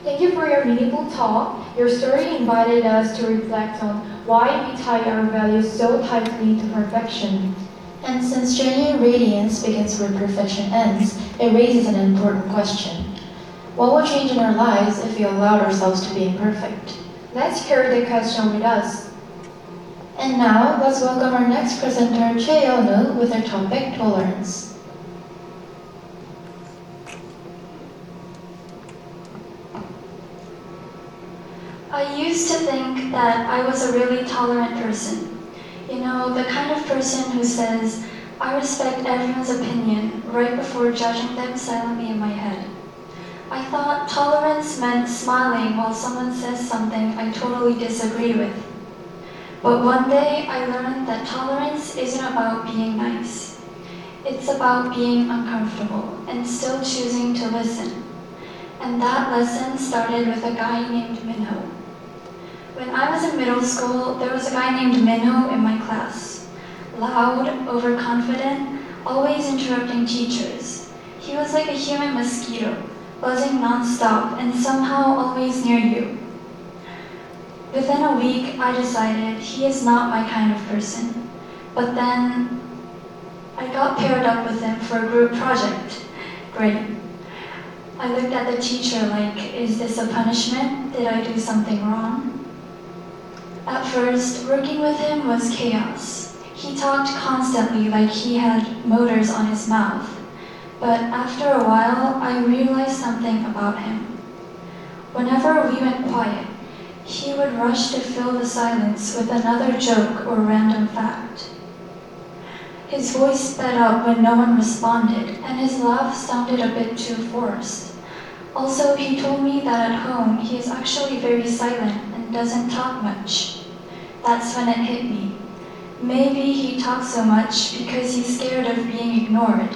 Thank you for your meaningful talk. Your story invited us to reflect on why we tie our values so tightly to perfection. And since genuine radiance begins where perfection ends, it raises an important question. What would change in our lives if we allowed ourselves to be imperfect? Let's hear the question with us. And now, let's welcome our next presenter, Choi Yeonu, with her topic, tolerance. I used to think that I was a really tolerant person. You know, the kind of person who says, I respect everyone's opinion right before judging them silently in my head. I thought tolerance meant smiling while someone says something I totally disagree with. But one day I learned that tolerance isn't about being nice. It's about being uncomfortable and still choosing to listen. And that lesson started with a guy named Minho. When I was in middle school, there was a guy named Minho in my class. Loud, overconfident, always interrupting teachers. He was like a human mosquito, buzzing nonstop and somehow always near you. Within a week, I decided he is not my kind of person. But then I got paired up with him for a group project. Great. I looked at the teacher like, is this a punishment? Did I do something wrong? At first, working with him was chaos. He talked constantly like he had motors on his mouth. But after a while, I realized something about him. Whenever we went quiet, he would rush to fill the silence with another joke or random fact. His voice sped up when no one responded, and his laugh sounded a bit too forced. Also, he told me that at home he is actually very silent and doesn't talk much. That's when it hit me. Maybe he talks so much because he's scared of being ignored.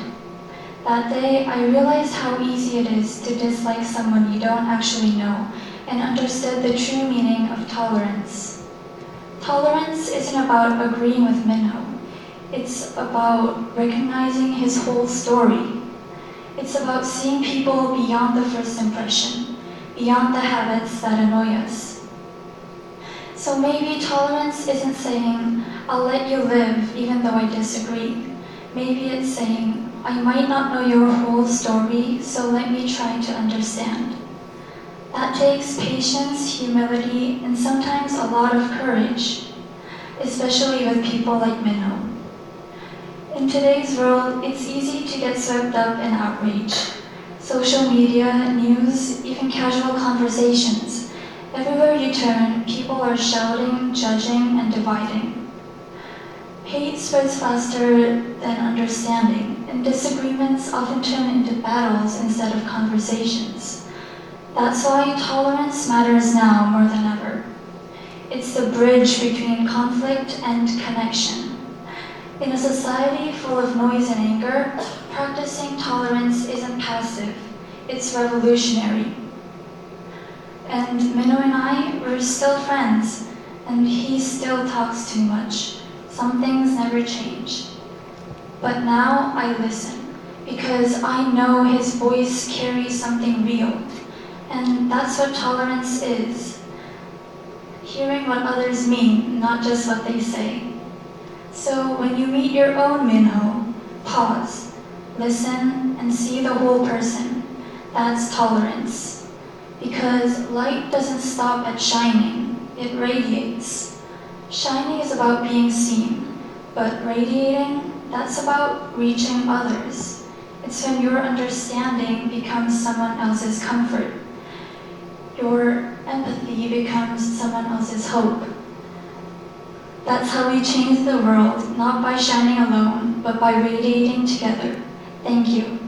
That day, I realized how easy it is to dislike someone you don't actually know and understood the true meaning of tolerance. Tolerance isn't about agreeing with Minho. It's about recognizing his whole story. It's about seeing people beyond the first impression, beyond the habits that annoy us. So maybe tolerance isn't saying, I'll let you live even though I disagree. Maybe it's saying, I might not know your whole story, so let me try to understand. That takes patience, humility, and sometimes a lot of courage, especially with people like Minho. In today's world, it's easy to get swept up in outrage. Social media, news, even casual conversations. Everywhere you turn, people are shouting, judging, and dividing. Hate spreads faster than understanding, and disagreements often turn into battles instead of conversations. That's why tolerance matters now more than ever. It's the bridge between conflict and connection. In a society full of noise and anger, practicing tolerance isn't passive, it's revolutionary. And Minho and I, we're still friends, and he still talks too much. Some things never change. But now I listen, because I know his voice carries something real. And that's what tolerance is. Hearing what others mean, not just what they say. So when you meet your own Minho, pause, listen, and see the whole person. That's tolerance. Because light doesn't stop at shining, it radiates. Shining is about being seen, but radiating, that's about reaching others. It's when your understanding becomes someone else's comfort. Your empathy becomes someone else's hope. That's how we change the world, not by shining alone, but by radiating together. Thank you.